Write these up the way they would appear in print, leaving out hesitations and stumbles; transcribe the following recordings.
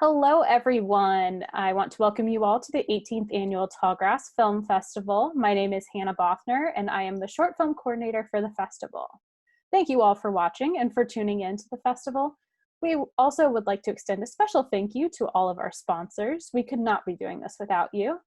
Hello, everyone. I want to welcome you all to the 18th Annual Tallgrass Film Festival. My name is Hannah Bothner, and I am the short film coordinator for the festival. Thank you all for watching and for tuning in to the festival. We also would like to extend a special thank you to all of our sponsors. We could not be doing this without you.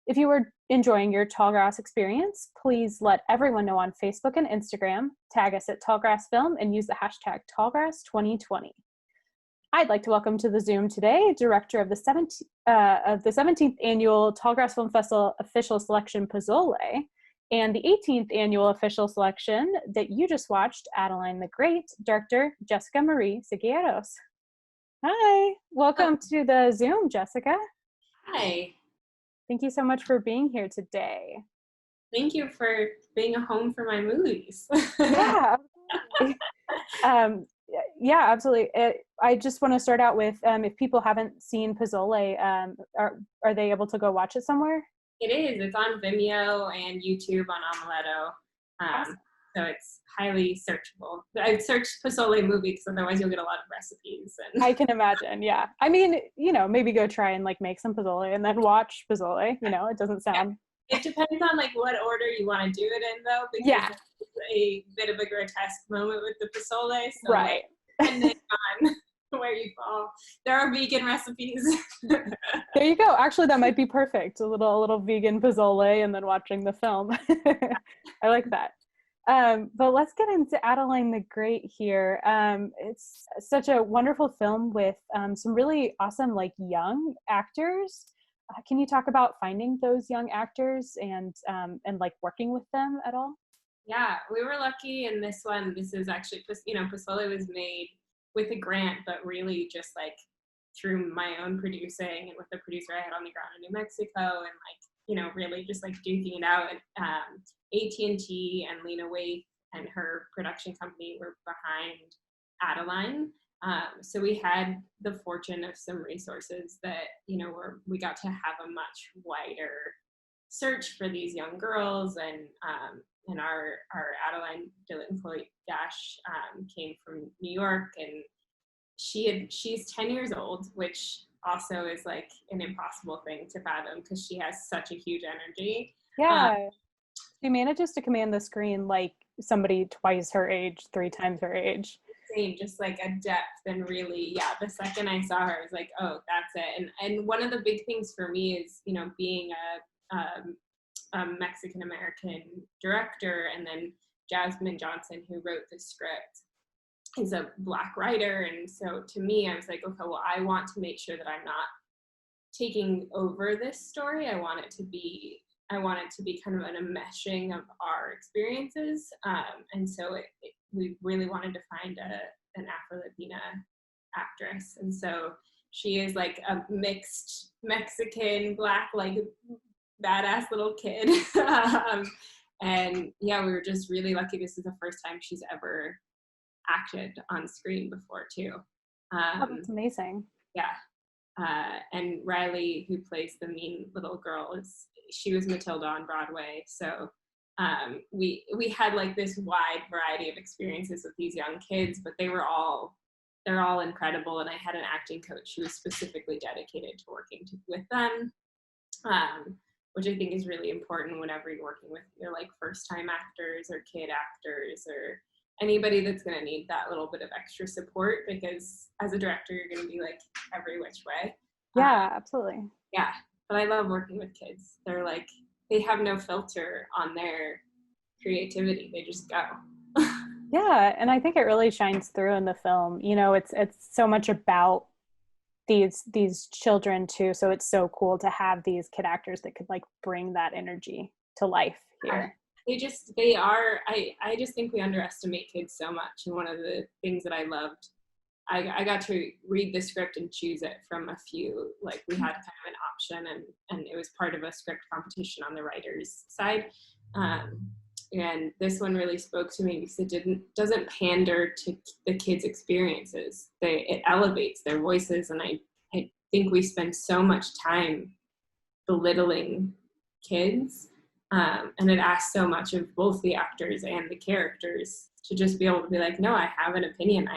If you were enjoying your Tallgrass experience, please let everyone know on Facebook and Instagram, tag us at Tallgrass Film, and use the hashtag Tallgrass2020. I'd like to welcome to the Zoom today, Director of the 17th Annual Tallgrass Film Festival Official Selection, Pizzoli, and the 18th Annual Official Selection that you just watched, Adeline the Great, Director Jessica Marie Segueros. Hi, welcome to the Zoom, Jessica. Hi. Thank you so much for being here today. Thank you for being a home for my movies. Yeah, yeah, absolutely. I just want to start out with, if people haven't seen Pizzoli, are they able to go watch it somewhere? It is. It's on Vimeo and YouTube on Omeletto. Awesome. So it's highly searchable. I've searched Pizzoli movie because otherwise you'll get a lot of recipes. And I can imagine, yeah. I mean, maybe go try and make some Pizzoli and then watch Pizzoli. It doesn't sound... It depends on what order you want to do it in, though, because yeah, it's a bit of a grotesque moment with the Pizzoli. So right. Depending on where you fall. There are vegan recipes. There you go. Actually, that might be perfect. A little vegan Pizzoli and then watching the film. I like that. But let's get into Adeline the Great here. It's such a wonderful film with some really awesome young actors. Can you talk about finding those young actors and working with them at all? Yeah, we were lucky in this one. This is actually, Pizzoli was made with a grant, but really just through my own producing and with the producer I had on the ground in New Mexico, and really just duking it out. AT&T and Lena Waithe and her production company were behind Adeline. So we had the fortune of some resources that, we got to have a much wider search for these young girls, and our Adeline Dash came from New York, and she's 10 years old, which also is an impossible thing to fathom because she has such a huge energy. Yeah, she manages to command the screen like somebody twice her age, 3 times her age. Just a depth, and really, yeah, the second I saw her, I was like, oh, that's it. And one of the big things for me is, being a Mexican-American director, and then Jasmine Johnson, who wrote the script, is a Black writer. And so to me, I was like, okay, well, I want to make sure that I'm not taking over this story. I want it to be kind of an enmeshing of our experiences. And so we really wanted to find an Afro-Latina actress. And so she is a mixed Mexican, Black, badass little kid. And yeah, we were just really lucky. This is the first time she's ever acted on screen before too. Oh, that's amazing. Yeah. And Riley, who plays the mean little girl, she was Matilda on Broadway. So we had this wide variety of experiences with these young kids, but they're all incredible. And I had an acting coach who was specifically dedicated to working with them, which I think is really important whenever you're working with your first time actors or kid actors or anybody that's going to need that little bit of extra support, because as a director, you're going to be every which way. Yeah, absolutely. Yeah. But I love working with kids. They're they have no filter on their creativity. They just go. Yeah, and I think it really shines through in the film. It's so much about these children too. So it's so cool to have these kid actors that could bring that energy to life here. I just think we underestimate kids so much. And one of the things that I loved, I got to read the script and choose it from a few, we had kind of an option, and it was part of a script competition on the writer's side. And this one really spoke to me because it doesn't pander to the kids' experiences. It elevates their voices, and I think we spend so much time belittling kids, and it asks so much of both the actors and the characters to just be able to be no, I have an opinion.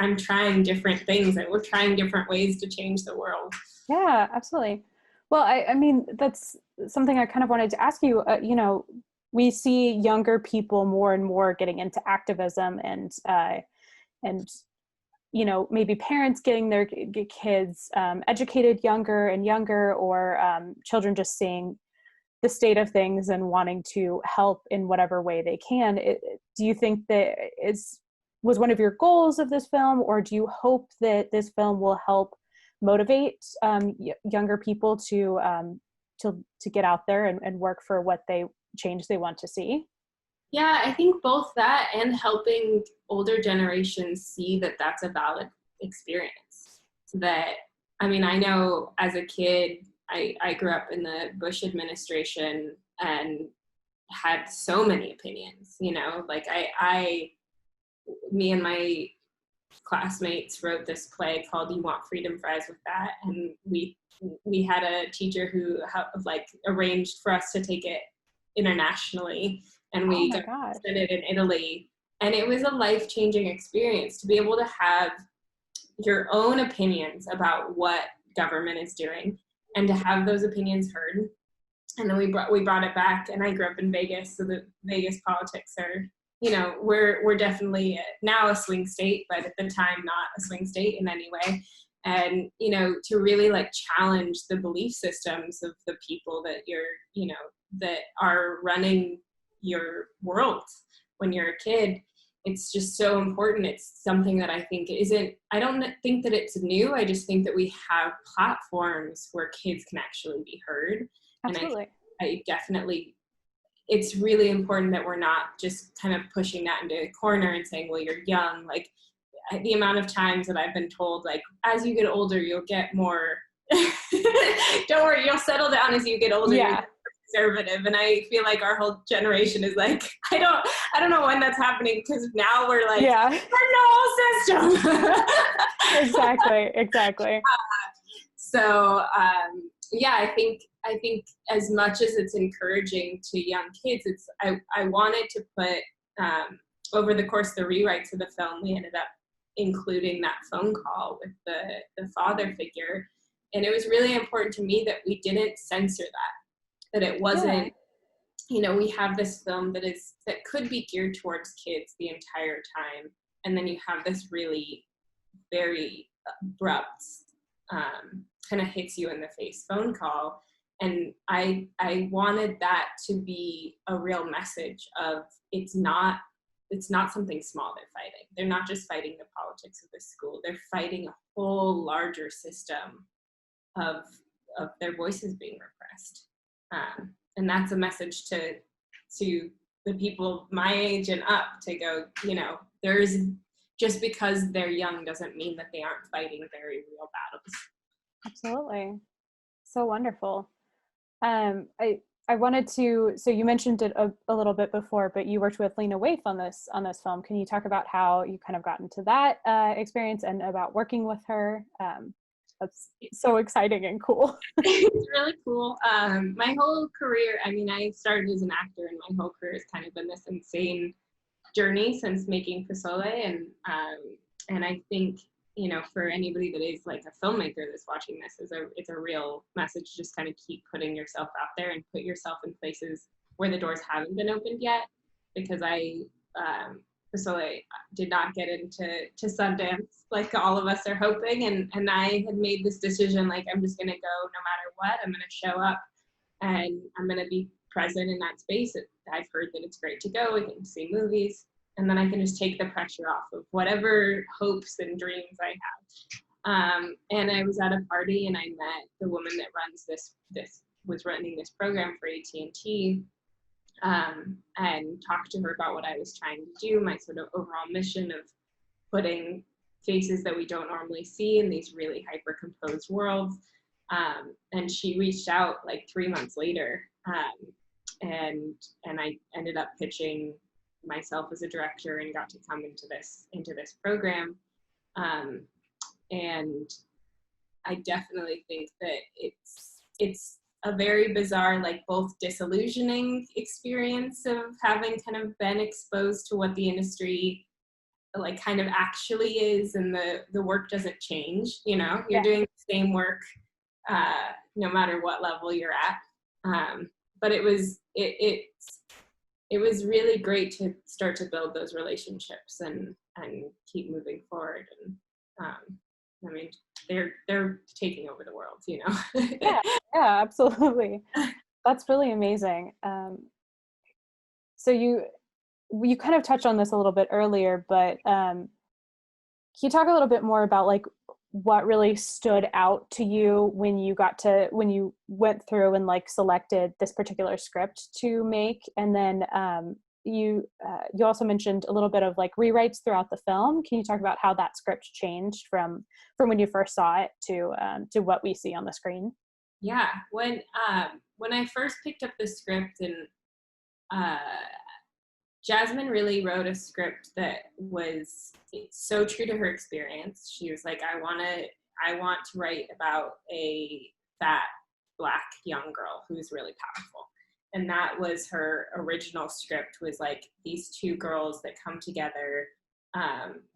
I'm trying different things, and we're trying different ways to change the world. Yeah, absolutely. Well, I mean, that's something I kind of wanted to ask you. You know, we see younger people more and more getting into activism, and you know, maybe parents getting their kids educated younger and younger, or children just seeing the state of things and wanting to help in whatever way they can. Do you think that was one of your goals of this film, or do you hope that this film will help motivate younger people to get out there and work for what change they want to see? Yeah, I think both that and helping older generations see that that's a valid experience. That, I mean, I know as a kid, I grew up in the Bush administration and had so many opinions, you know, like me and my classmates wrote this play called You Want Freedom, Fries with That, and we had a teacher who like arranged for us to take it internationally, and we got to send it in Italy, and it was a life-changing experience to be able to have your own opinions about what government is doing and to have those opinions heard. And then we brought it back, and I grew up in Vegas, so the Vegas politics are, you know, we're definitely now a swing state, but at the time not a swing state in any way. And, you know, to really like challenge the belief systems of the people that that are running your world when you're a kid, it's just so important. It's something that I think I don't think that it's new. I just think that we have platforms where kids can actually be heard. Absolutely. And I definitely, it's really important that we're not just kind of pushing that into a corner and saying, well, you're young. Like the amount of times that I've been told, like, as you get older, you'll get more, don't worry, you'll settle down as you get older. Yeah. Conservative. And I feel like our whole generation is like, I don't know when that's happening, because now we're like, yeah, no system. Exactly. So yeah, I think as much as it's encouraging to young kids, I wanted to put over the course of the rewrites of the film, we ended up including that phone call with the father figure, and it was really important to me that we didn't censor that it wasn't, you know, we have this film that could be geared towards kids the entire time, and then you have this really very abrupt kind of hits you in the face phone call. And I wanted that to be a real message of it's not something small they're fighting. They're not just fighting the politics of the school. They're fighting a whole larger system of their voices being repressed. And that's a message to the people my age and up, to go, you know, just because they're young doesn't mean that they aren't fighting very real battles. Absolutely. So wonderful. I wanted to, so you mentioned it a little bit before, but you worked with Lena Waithe on this film. Can you talk about how you kind of got into that experience and about working with her? That's so exciting and cool. It's really cool. My whole career, I mean, I started as an actor, and my whole career has kind of been this insane journey since making Pizzoli, and I think, you know, for anybody that is like a filmmaker that's watching this, it's a real message. Just kind of keep putting yourself out there and put yourself in places where the doors haven't been opened yet. Because Pizzoli did not get into Sundance like all of us are hoping, and I had made this decision, like, I'm just gonna go no matter what. I'm gonna show up, and I'm gonna be present in that space. I've heard that it's great to go. We can see movies, and then I can just take the pressure off of whatever hopes and dreams I have. And I was at a party, and I met the woman that runs was running this program for AT&T, and talked to her about what I was trying to do, my sort of overall mission of putting faces that we don't normally see in these really hyper-composed worlds. And she reached out like 3 months later, and I ended up pitching myself as a director and got to come into this program. And I definitely think that it's a very bizarre, like, both disillusioning experience of having kind of been exposed to what the industry like kind of actually is, and the work doesn't change, you know, you're Yeah. doing the same work no matter what level you're at. But it was really great to start to build those relationships and keep moving forward. And I mean, they're taking over the world, you know. Yeah, absolutely. That's really amazing. So you kind of touched on this a little bit earlier, but can you talk a little bit more about like what really stood out to you when you went through and like selected this particular script to make? And then you also mentioned a little bit of like rewrites throughout the film. Can you talk about how that script changed from when you first saw it to what we see on the screen? Yeah, when I first picked up the script, and Jasmine really wrote a script that was so true to her experience. She was like, I want to write about a fat Black young girl who's really powerful. And that was her original script, was like these two girls that come together,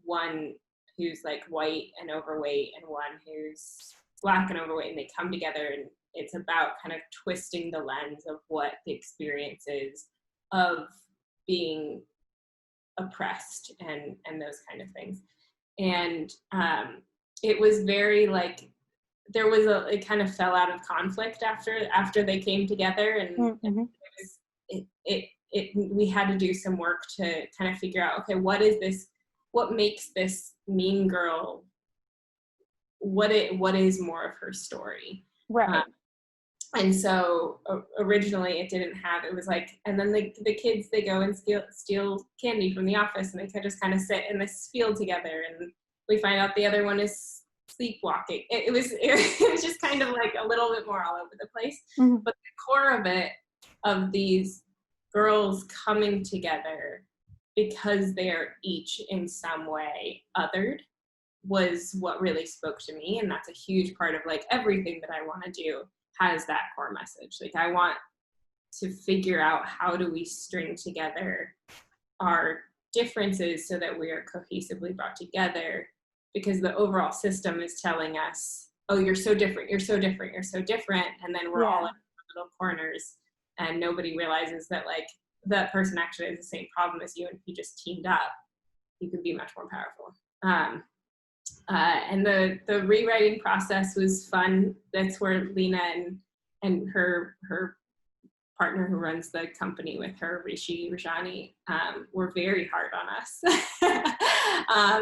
one who's like white and overweight and one who's Black and overweight, and they come together, and it's about kind of twisting the lens of what the experience is of being oppressed and those kind of things. And it was very like, there was it kind of fell out of conflict after they came together, and Mm-hmm. we had to do some work to kind of figure out, okay, what makes this mean girl, what is more of her story. Right. And so originally it was like, and then the kids, they go and steal candy from the office, and they could just kind of sit in this field together, and we find out the other one is sleepwalking. It was just kind of like a little bit more all over the place. Mm-hmm. But the core of it, of these girls coming together because they are each in some way othered, was what really spoke to me. And that's a huge part of like everything that I want to do has that core message. Like, I want to figure out, how do we string together our differences so that we are cohesively brought together, because the overall system is telling us, oh, you're so different, you're so different, you're so different, and then we're all in little corners, and nobody realizes that like that person actually has the same problem as you, and if you just teamed up, you could be much more powerful. And the rewriting process was fun. That's where Lena and her partner who runs the company with her, Rishi Rajani, were very hard on us.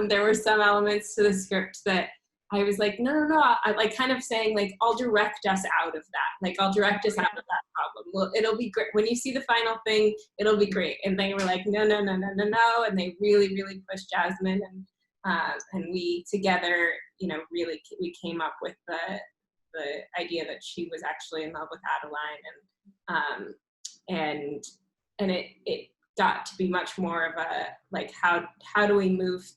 There were some elements to the script that I was like, no. I like kind of saying like, I'll direct us out of that. Like, I'll direct us out of that problem. Well, it'll be great. When you see the final thing, it'll be great. And they were like, no. And they really, really pushed Jasmine. And we together, you know, really, we came up with the idea that she was actually in love with Adeline, and it got to be much more of a like, how do we move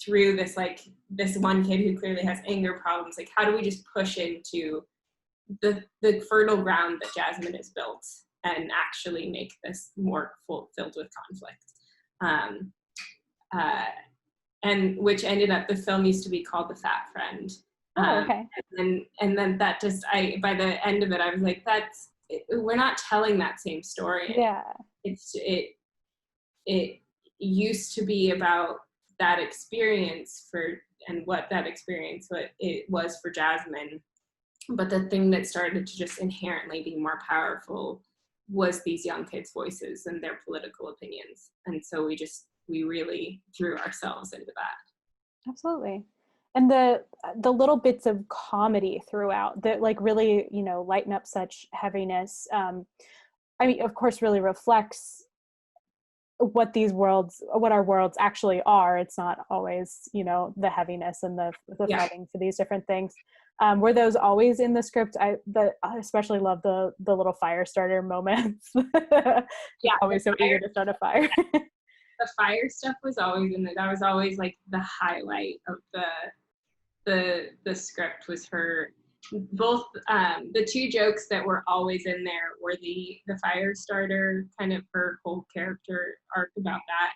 through this, like this one kid who clearly has anger problems, like how do we just push into the fertile ground that Jasmine has built and actually make this more filled with conflict. And which ended up, the film used to be called The Fat Friend. Okay. And then that just, by the end of it, I was like, we're not telling that same story. Yeah. It used to be about that experience and what that experience, what it was for Jasmine. But the thing that started to just inherently be more powerful was these young kids' voices and their political opinions. And so we really threw ourselves into that. Absolutely. And the little bits of comedy throughout that like really, you know, lighten up such heaviness. I mean, of course, really reflects what our worlds actually are. It's not always, you know, the heaviness and the fighting for these different things. Were those always in the script? I especially love the little fire starter moments. Yeah, always so eager to start a fire. The fire stuff was always in there. That was always like the highlight of the script, was her, both the two jokes that were always in there were the fire starter, kind of her whole character arc about that,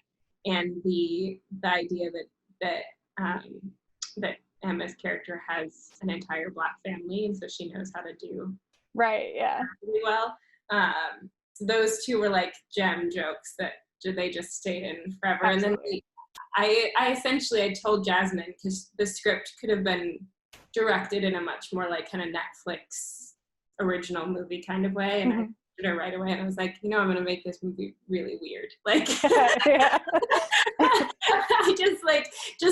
and the idea that Emma's character has an entire Black family, and so she knows how to do right, yeah, really well. So those two were like gem jokes that they just stayed in forever. Absolutely. And then I essentially I told Jasmine, because the script could have been directed in a much more like kind of Netflix original movie kind of way, and I told her right away, and I was like, you know, I'm gonna make this movie really weird, like I just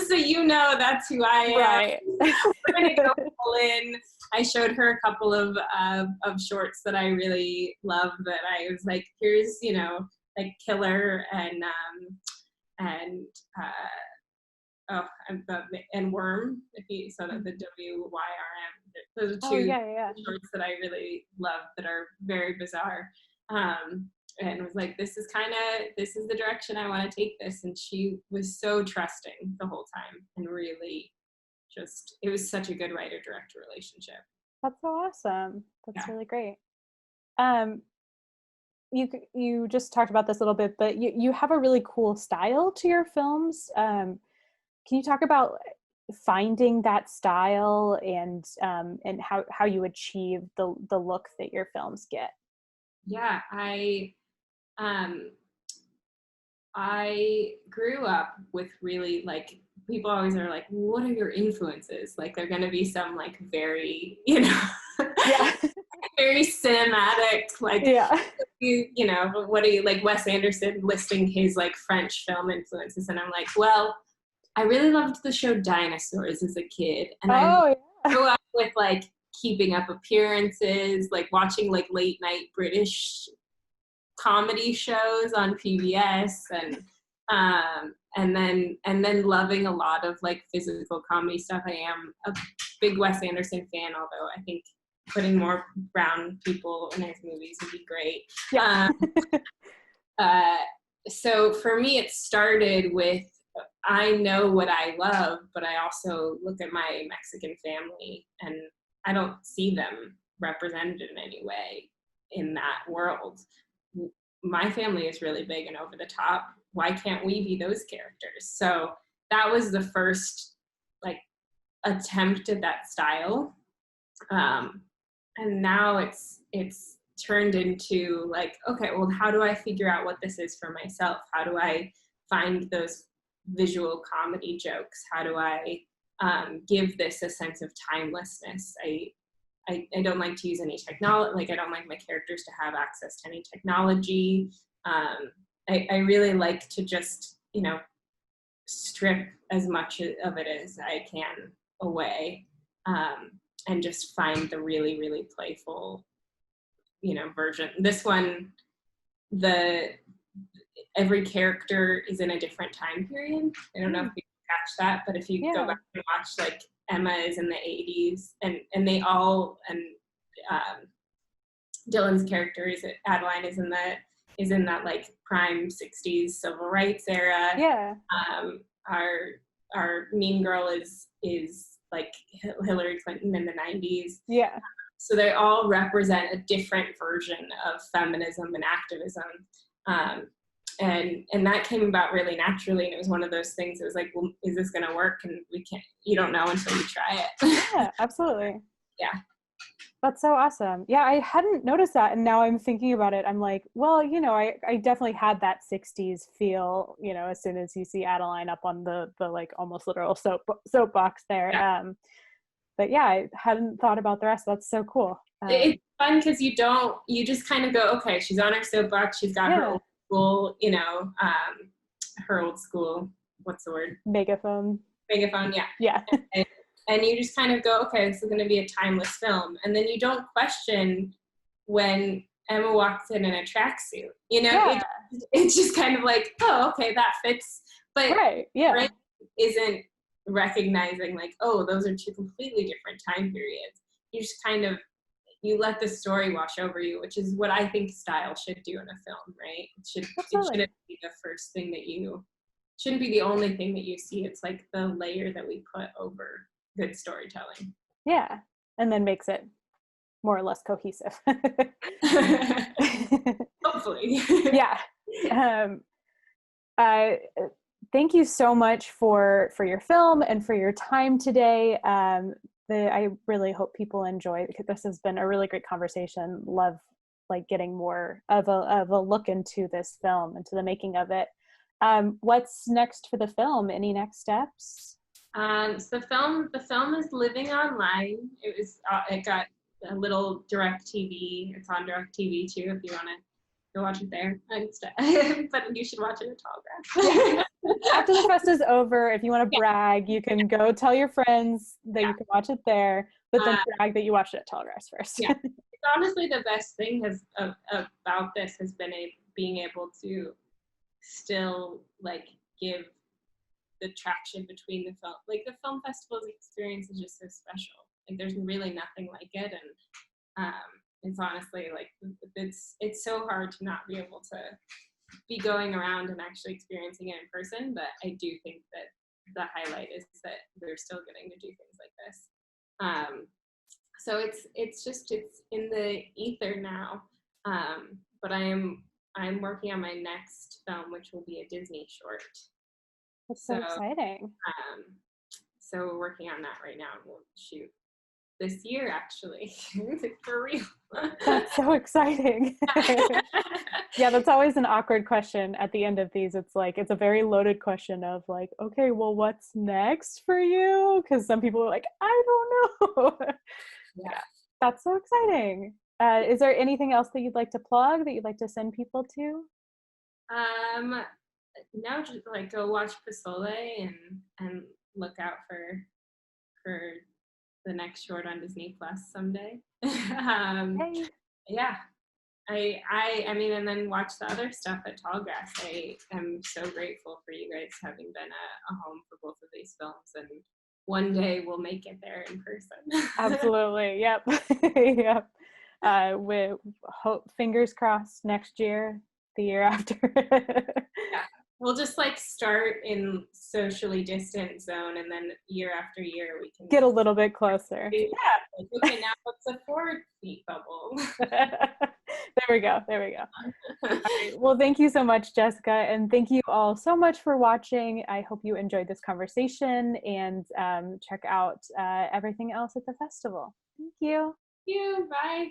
so you know, that's who I am. Right. We're gonna go full in. I showed her a couple of shorts that I really love, that I was like, here's, you know, like Killer and Worm, if you so that the WYRM. Those are two shorts that I really love that are very bizarre. And was like, this is the direction I want to take this. And she was so trusting the whole time, and really just, it was such a good writer-director relationship. That's so awesome. That's really great. You just talked about this a little bit, but you have a really cool style to your films. Can you talk about finding that style and how you achieve the look that your films get? Yeah, I grew up with really, like, people always are like, what are your influences? Like, they're going to be some like very, you know, very cinematic, like, you know, what are you, like Wes Anderson listing his like French film influences. And I'm like, well, I really loved the show Dinosaurs as a kid. And I grew up with like Keeping Up Appearances, like watching like late night British comedy shows on PBS, and then loving a lot of like physical comedy stuff. I am a big Wes Anderson fan, although I think putting more brown people in his movies would be great. So for me, it started with, I know what I love, but I also look at my Mexican family and I don't see them represented in any way in that world. My family is really big and over the top. Why can't we be those characters? So that was the first like attempt at that style. And now it's turned into like, okay, well, how do I figure out what this is for myself? How do I find those visual comedy jokes? How do I give this a sense of timelessness? I don't like to use any technology, like I don't like my characters to have access to any technology. I really like to just, you know, strip as much of it as I can away, and just find the really, really playful, you know, version. This one, every character is in a different time period. I don't know if you catch that, but if you go back and watch, like, Emma is in the 80s, and they all, and Dylan's character is, Adeline is in that like prime 60s civil rights era. Yeah. Our mean girl is like Hillary Clinton in the 90s. Yeah. So they all represent a different version of feminism and activism. And that came about really naturally, and it was one of those things. It was like, well, is this going to work? And you don't know until you try it. Yeah, absolutely. Yeah. That's so awesome. Yeah, I hadn't noticed that, and now I'm thinking about it. I'm like, well, you know, I definitely had that 60s feel, you know, as soon as you see Adeline up on the like almost literal soapbox there. Yeah. But yeah, I hadn't thought about the rest. That's so cool. It's fun because you just kind of go, okay, she's on her soapbox. She's got her old school, you know, her old school, what's the word? Megaphone, yeah. Yeah. And you just kind of go, okay, this is going to be a timeless film. And then you don't question when Emma walks in a tracksuit. You know, it's just kind of like, oh, okay, that fits. But Brent isn't recognizing like, oh, those are two completely different time periods. You just kind of, you let the story wash over you, which is what I think style should do in a film, right? It shouldn't be the first thing shouldn't be the only thing that you see. It's like the layer that we put over good storytelling. Yeah, and then makes it more or less cohesive. Hopefully. Yeah. Thank you so much for your film and for your time today. I really hope people enjoy it, because this has been a really great conversation. Love like getting more of a look into this film, into the making of it. What's next for the film? Any next steps? So the film is living online. It got a little direct TV. It's on direct TV too, if you want to go watch it there instead. But you should watch it at Tallgrass. After the fest is over, if you want to brag, you can go tell your friends that you can watch it there, but then brag that you watched it at Tallgrass first. Yeah, it's honestly the best thing about this has been being able to still like give the traction between the film. Like the film festival's experience is just so special. Like there's really nothing like it, and it's honestly like it's so hard to not be able to be going around and actually experiencing it in person. But I do think that the highlight is that we're still getting to do things like this. So it's in the ether now. But I'm working on my next film, which will be a Disney short. That's so exciting. So we're working on that right now, and we'll shoot this year, actually. For real. That's so exciting. Yeah, that's always an awkward question at the end of these. It's like, it's a very loaded question of like, okay, well, what's next for you? Because some people are like, I don't know. Yeah, that's so exciting. Is there anything else that you'd like to plug, that you'd like to send people to? No, just like go watch Pizzoli and look out for the next short on Disney Plus someday. Hey. Yeah, I mean, and then watch the other stuff at Tallgrass. I am so grateful for you guys having been a home for both of these films, and one day we'll make it there in person. Absolutely. Yep. Yep. We hope, fingers crossed, next year, the year after. Yeah. We'll just like start in socially distant zone, and then year after year we can get a little bit closer. Yeah. Like, okay, now it's a 4 feet bubble. There we go. All right. Well, thank you so much, Jessica, and thank you all so much for watching. I hope you enjoyed this conversation, and check out everything else at the festival. Thank you. Thank you. Bye.